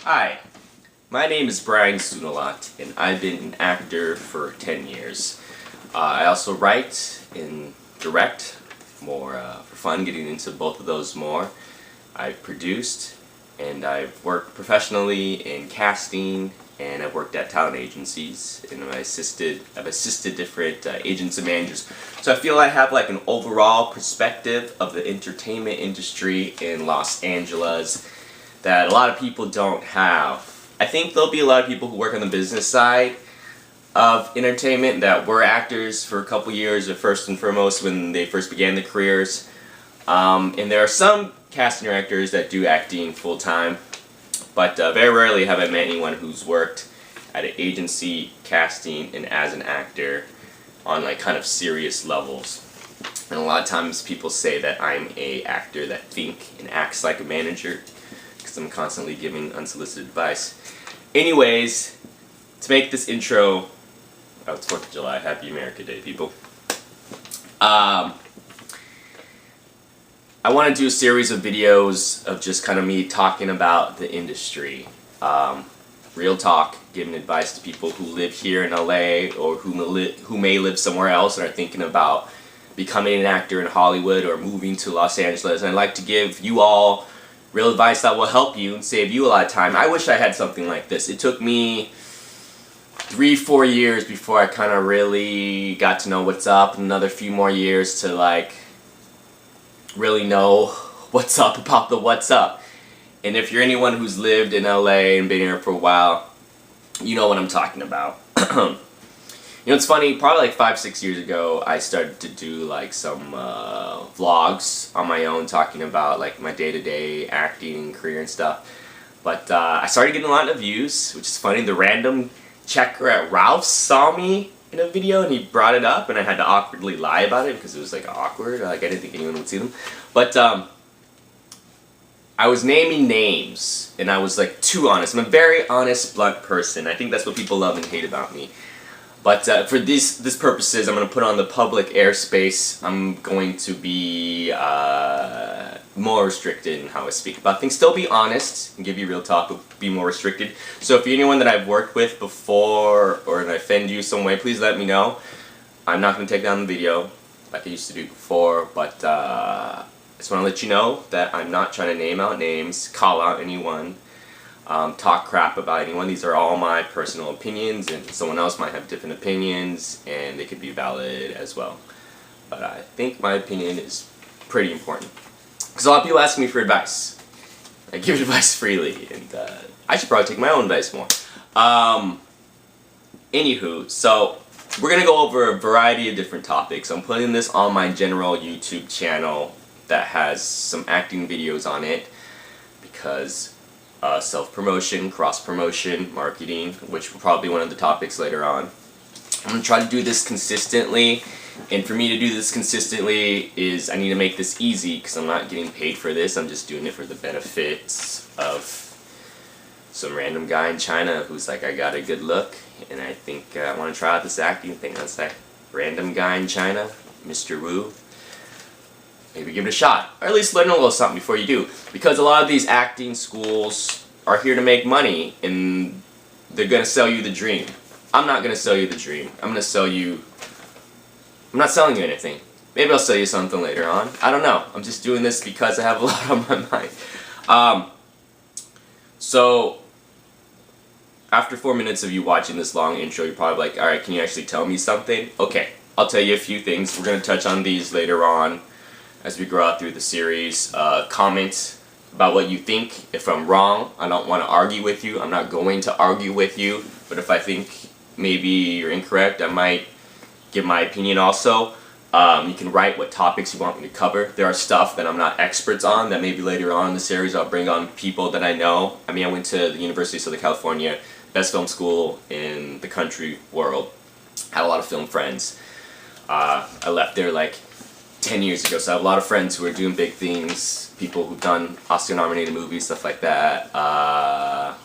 Hi, my name is Brian Sounalath and I've been an actor for 10 years. I also write and direct, more for fun, getting into both of those more. I've produced and I've worked professionally in casting, and I've worked at talent agencies, and I've assisted different agents and managers. So I feel I have like an overall perspective of the entertainment industry in Los Angeles that a lot of people don't have. I think there'll be a lot of people who work on the business side of entertainment that were actors for a couple years, or first and foremost when they first began their careers. And there are some casting directors that do acting full time, but very rarely have I met anyone who's worked at an agency, casting, and as an actor on like kind of serious levels. And a lot of times people say that I'm a actor that think and acts like a manager, because I'm constantly giving unsolicited advice. Anyways, to make this intro, oh, it's 4th of July, Happy America Day, people. I want to do a series of videos of just kind of me talking about the industry. Real talk, giving advice to people who live here in LA or who may live somewhere else and are thinking about becoming an actor in Hollywood or moving to Los Angeles. And I'd like to give you all real advice that will help you and save you a lot of time. I wish I had something like this. It took me 3-4 years before I kind of really got to know what's up, and another few more years to like really know what's up about the what's up. And if you're anyone who's lived in LA and been here for a while, you know what I'm talking about. You know, it's funny, probably like 5-6 years ago, I started to do like some vlogs on my own talking about like my day-to-day acting career and stuff. But I started getting a lot of views, which is funny. The random checker at Ralph's saw me in a video and he brought it up, and I had to awkwardly lie about it because it was like awkward. Like I didn't think anyone would see them. But I was naming names and I was like too honest. I'm a very honest, blunt person. I think that's what people love and hate about me. But for this purposes, I'm going to put on the public airspace. I'm going to be more restricted in how I speak about things. Still be honest and give you real talk, but be more restricted. So if you're anyone that I've worked with before or I offend you some way, please let me know. I'm not going to take down the video like I used to do before, but I just want to let you know that I'm not trying to name out names, call out anyone, talk crap about anyone. These are all my personal opinions, and someone else might have different opinions, and they could be valid as well. But I think my opinion is pretty important, because a lot of people ask me for advice. I give advice freely, and I should probably take my own advice more. Anywho, so we're going to go over a variety of different topics. I'm putting this on my general YouTube channel that has some acting videos on it, because self-promotion, cross-promotion, marketing, which will probably be one of the topics later on. I'm going to try to do this consistently, and for me to do this consistently is I need to make this easy, because I'm not getting paid for this. I'm just doing it for the benefits of some random guy in China who's like, I got a good look and I think I want to try out this acting thing. That's that random guy in China, Mr. Wu. Maybe give it a shot, or at least learn a little something before you do, because a lot of these acting schools are here to make money and they're going to sell you the dream. I'm not going to sell you the dream. I'm not selling you anything. Maybe I'll sell you something later on. I don't know. I'm just doing this because I have a lot on my mind. So after 4 minutes of you watching this long intro, you're probably like, alright, can you actually tell me something? Okay, I'll tell you a few things. We're going to touch on these later on as we grow out through the series. Comment about what you think. If I'm wrong, I don't want to argue with you. I'm not going to argue with you, but if I think maybe you're incorrect, I might give my opinion also. You can write what topics you want me to cover. There are stuff that I'm not experts on that maybe later on in the series I'll bring on people that I know. I mean, I went to the University of Southern California, best film school in the country world. Had a lot of film friends. I left there like 10 years ago, so I have a lot of friends who are doing big things, people who've done Oscar-nominated movies, stuff like that. I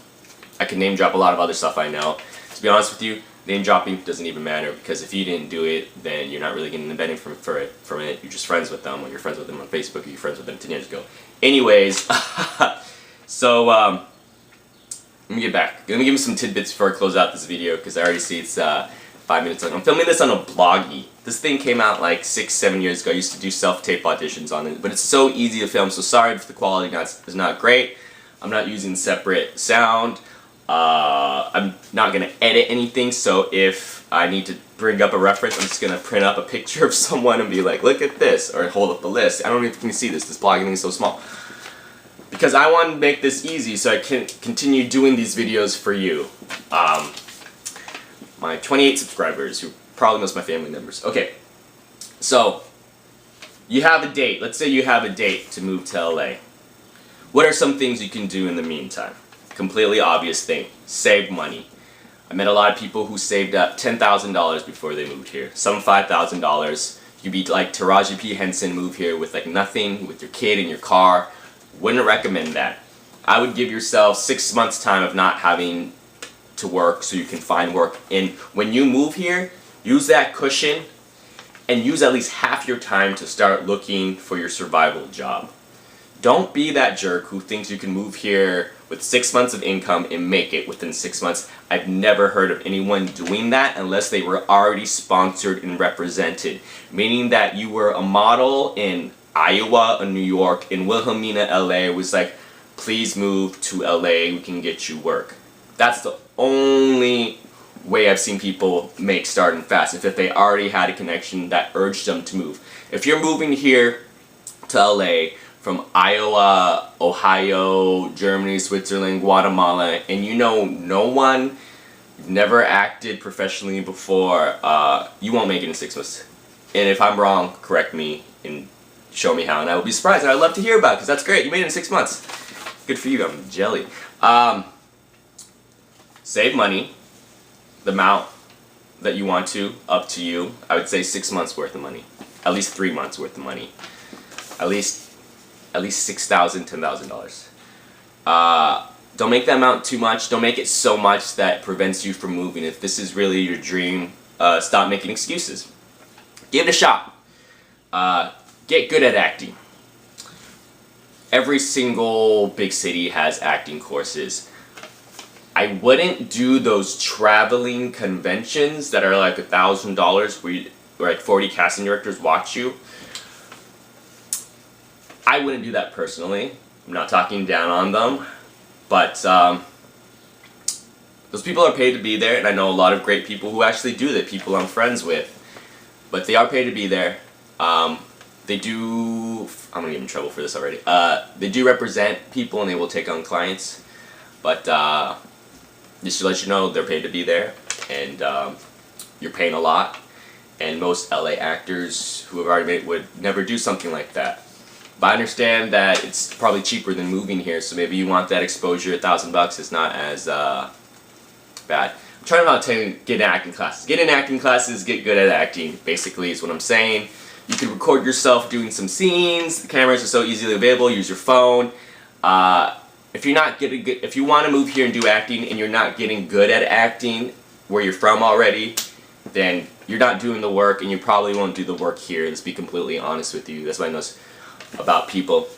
can name drop a lot of other stuff I know. To be honest with you, name dropping doesn't even matter, because if you didn't do it, then you're not really getting the benefit from it. You're just friends with them, or you're friends with them on Facebook, or you're friends with them 10 years ago. Anyways, so let me get back. Let me give you some tidbits before I close out this video, because I already see it's 5 minutes long. I'm filming this on a Bloggy. This thing came out like 6-7 years ago. I used to do self-tape auditions on it, but it's so easy to film, so sorry if the quality is not great. I'm not using separate sound. I'm not going to edit anything, so if I need to bring up a reference, I'm just going to print up a picture of someone and be like, look at this, or hold up the list. I don't even can see this blogging thing is so small. Because I want to make this easy so I can continue doing these videos for you. My 28 subscribers, who probably most of my family members. Okay, so you have a date. Let's say you have a date to move to LA. What are some things you can do in the meantime? Completely obvious thing. Save money. I met a lot of people who saved up $10,000 before they moved here. Some $5,000. You'd be like Taraji P. Henson, move here with like nothing, with your kid and your car. Wouldn't recommend that. I would give yourself 6 months time of not having to work so you can find work. And when you move here, use that cushion and use at least half your time to start looking for your survival job. Don't be that jerk who thinks you can move here with 6 months of income and make it within 6 months. I've never heard of anyone doing that unless they were already sponsored and represented. Meaning that you were a model in Iowa or New York, in Wilhelmina, LA, was like, please move to LA, we can get you work. That's the only way I've seen people make starting fast, if they already had a connection that urged them to move. If you're moving here to LA from Iowa, Ohio, Germany, Switzerland, Guatemala, and you know no one, you've never acted professionally before, you won't make it in 6 months. And if I'm wrong, correct me and show me how, and I will be surprised, and I'd love to hear about it, because that's great. You made it in 6 months. Good for you. I'm jelly. Save money, the amount that you want to, up to you. I would say 6 months worth of money, at least 3 months worth of money, at least $6,000, $10,000. Don't make that amount too much. Don't make it so much that prevents you from moving. If this is really your dream, stop making excuses. Give it a shot. Get good at acting. Every single big city has acting courses. I wouldn't do those traveling conventions that are like $1,000 where like 40 casting directors watch you. I wouldn't do that personally. I'm not talking down on them, but those people are paid to be there, and I know a lot of great people who actually do that, people I'm friends with, but they are paid to be there. They do, I'm gonna get in trouble for this already, they do represent people and they will take on clients, but just to let you know, they're paid to be there, and you're paying a lot, and most LA actors who have already made it would never do something like that. But I understand that it's probably cheaper than moving here, so maybe you want that exposure. $1,000 is not as bad. I'm trying not to get in acting classes. Get in acting classes, get good at acting, basically is what I'm saying. You can record yourself doing some scenes. The cameras are so easily available. Use your phone. If you're not getting good, if you want to move here and do acting and you're not getting good at acting where you're from already, then you're not doing the work, and you probably won't do the work here. Let's be completely honest with you. That's what I know about people.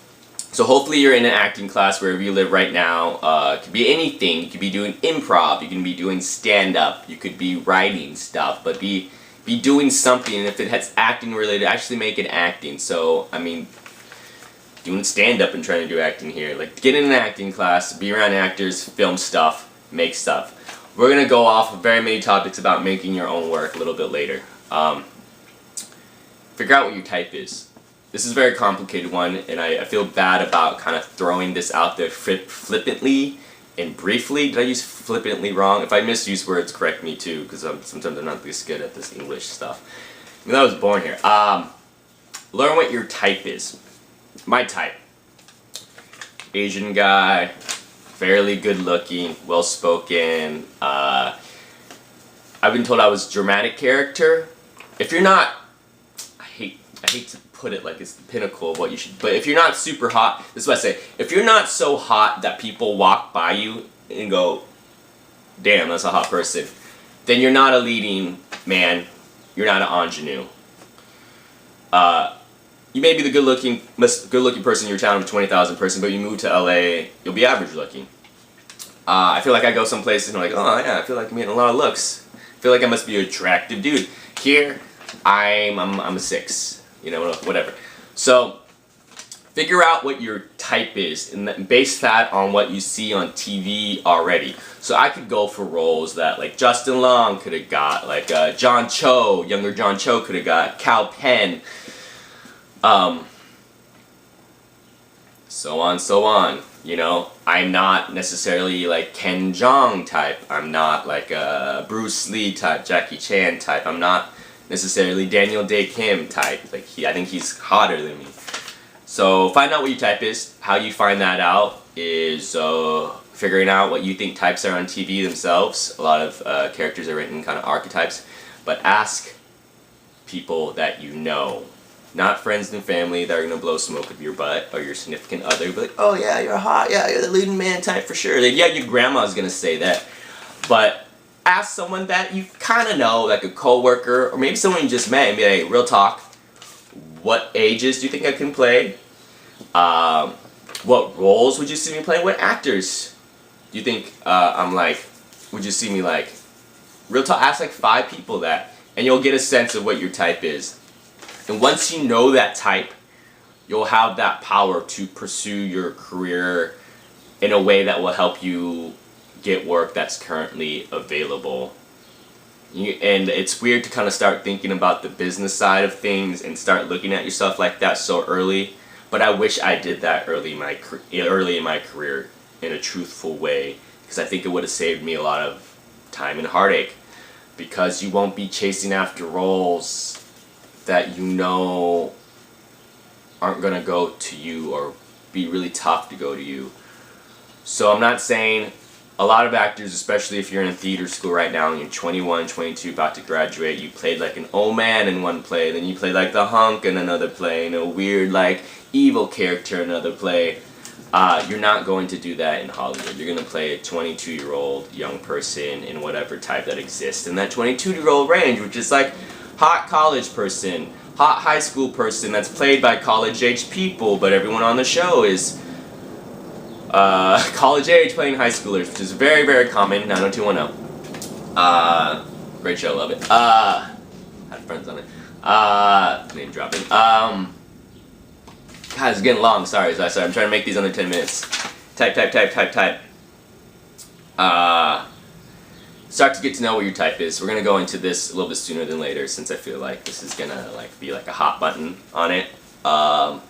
So hopefully you're in an acting class wherever you live right now. It could be anything. You could be doing improv. You can be doing stand-up. You could be writing stuff, but be doing something. And if it has acting related, actually make it acting. So I mean, doing stand-up and trying to do acting here. Like, get in an acting class, be around actors, film stuff, make stuff. We're gonna go off of very many topics about making your own work a little bit later. Figure out what your type is. This is a very complicated one, and I feel bad about kind of throwing this out there flippantly and briefly. Did I use flippantly wrong? If I misuse words, correct me too, because sometimes I'm not this good at this English stuff. I mean, I was born here. Learn what your type is. My type. Asian guy, fairly good looking, well spoken. I've been told I was dramatic character. If you're not, I hate to put it like it's the pinnacle of what you should, but if you're not super hot, this is what I say, if you're not so hot that people walk by you and go, damn, that's a hot person, then you're not a leading man, you're not an ingenue. You may be the good looking person in your town of 20,000 person, but you move to LA, you'll be average looking. I feel like I go some places and I'm like, oh yeah, I feel like I'm getting a lot of looks. I feel like I must be an attractive dude. Here, I'm a 6. You know, whatever. So, figure out what your type is and then base that on what you see on TV already. So I could go for roles that like Justin Long could have got, like John Cho, younger John Cho could have got, Cal Penn, so on, so on. You know, I'm not necessarily like Ken Jeong type. I'm not like a Bruce Lee type, Jackie Chan type. I'm not necessarily Daniel Day Kim type. Like I think he's hotter than me. So find out what your type is. How you find that out is figuring out what you think types are on TV themselves. A lot of characters are written kind of archetypes. But ask people that you know. Not friends and family that are going to blow smoke up your butt or your significant other. But like, oh yeah, you're hot. Yeah, you're the leading man type for sure. Like, yeah, your grandma's going to say that. But ask someone that you kind of know, like a coworker or maybe someone you just met and be like, hey, real talk. What ages do you think I can play? What roles would you see me play? What actors do you think I'm like? Would you see me like? Real talk. Ask like 5 people that, and you'll get a sense of what your type is. And once you know that type, you'll have that power to pursue your career in a way that will help you get work that's currently available. And it's weird to kind of start thinking about the business side of things and start looking at yourself like that so early. But I wish I did that early in my career in a truthful way, because I think it would have saved me a lot of time and heartache. Because you won't be chasing after roles that you know aren't gonna go to you or be really tough to go to you. So I'm not saying. A lot of actors, especially if you're in theater school right now and you're 21, 22, about to graduate, you played like an old man in one play, then you played like the hunk in another play, and a weird like evil character in another play. You're not going to do that in Hollywood. You're going to play a 22-year-old young person in whatever type that exists in that 22-year-old range, which is like hot college person, hot high school person that's played by college-aged people, but everyone on the show is college age playing high schoolers, which is very, very common. 90210. Great show, love it. Had friends on it. Name dropping. God, it's getting long. Sorry. I'm trying to make these under 10 minutes. Type. Start to get to know what your type is. We're gonna go into this a little bit sooner than later, since I feel like this is gonna like be like a hot button on it. I'm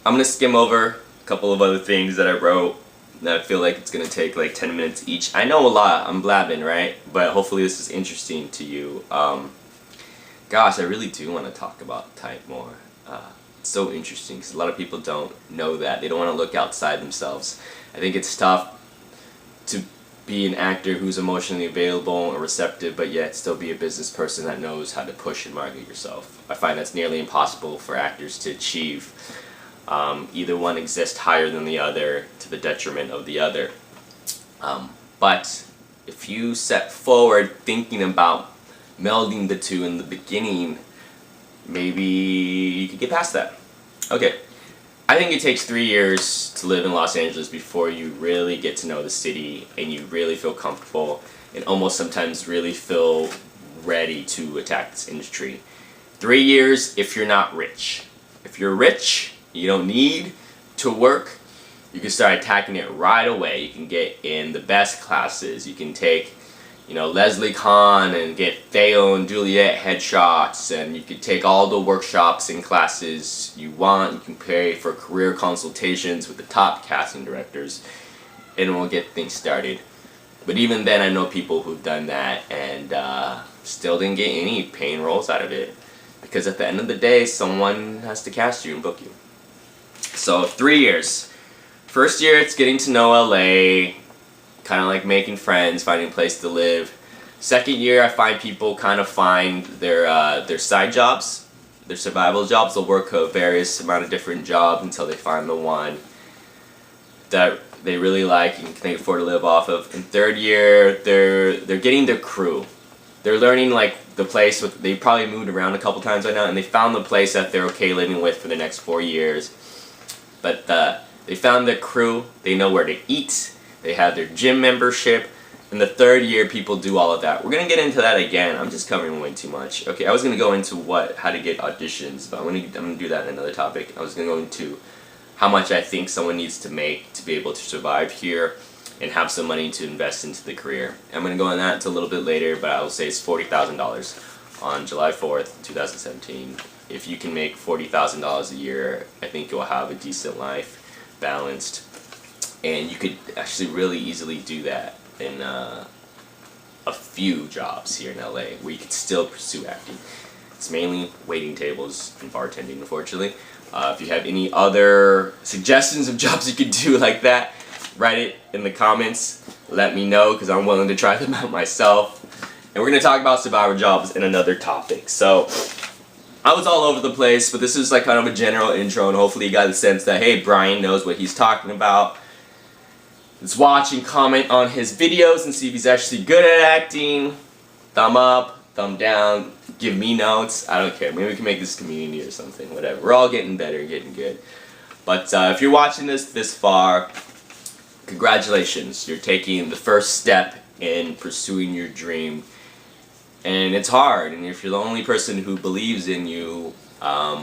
gonna skim over couple of other things that I wrote that I feel like it's going to take like 10 minutes each. I know a lot, I'm blabbing, right? But hopefully this is interesting to you. Gosh, I really do want to talk about type more. It's so interesting because a lot of people don't know that. They don't want to look outside themselves. I think it's tough to be an actor who's emotionally available and receptive, but yet still be a business person that knows how to push and market yourself. I find that's nearly impossible for actors to achieve. Either one exists higher than the other to the detriment of the other. But if you set forward thinking about melding the two in the beginning, maybe you could get past that. Okay, I think it takes 3 years to live in Los Angeles before you really get to know the city and you really feel comfortable and almost sometimes really feel ready to attack this industry. 3 years if you're not rich. If you're rich, you don't need to work, you can start attacking it right away. You can get in the best classes. You can take, Leslie Kahn and get Theo and Juliet headshots, and you can take all the workshops and classes you want. You can pay for career consultations with the top casting directors, and it will get things started. But even then, I know people who've done that and still didn't get any paying roles out of it. Because at the end of the day, someone has to cast you and book you. So 3 years. First year, it's getting to know LA, kind of like making friends, finding a place to live. Second year, I find people kind of find their side jobs, their survival jobs. They'll work a various amount of different jobs until they find the one that they really like and can afford to live off of. And third year, they're getting their crew. They're learning like the place they probably moved around a couple times right now, and they found the place that they're okay living with for the next 4 years. But they found their crew, they know where to eat, They have their gym membership. In the third year, people do all of that. We're gonna get into that again. I'm just covering way too much. Okay, I was gonna go into how to get auditions, but I'm gonna do that in another topic. I was gonna go into how much I think someone needs to make to be able to survive here and have some money to invest into the career. I'm gonna go on that a little bit later, but I will say it's $40,000 on July 4th, 2017. If you can make $40,000 a year, I think you'll have a decent life, balanced, and you could actually really easily do that in a few jobs here in LA where you could still pursue acting. It's mainly waiting tables and bartending, unfortunately. If you have any other suggestions of jobs you could do like that, write it in the comments. Let me know, because I'm willing to try them out myself. And we're going to talk about survivor jobs in another topic. So I was all over the place, but this is like kind of a general intro, and hopefully you got the sense that, hey, Brian knows what he's talking about. Let's watch and comment on his videos and see if he's actually good at acting. Thumb up, thumb down, give me notes. I don't care. Maybe we can make this community or something. Whatever. We're all getting better, getting good. But if you're watching this far, congratulations. You're taking the first step in pursuing your dream. And it's hard. And if you're the only person who believes in you, I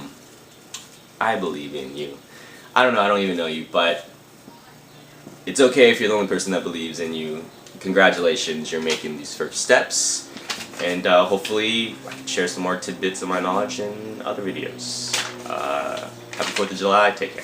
believe in you. I don't know. I don't even know you, but it's okay if you're the only person that believes in you. Congratulations, you're making these first steps, and hopefully I can share some more tidbits of my knowledge in other videos. Happy 4th of July, take care.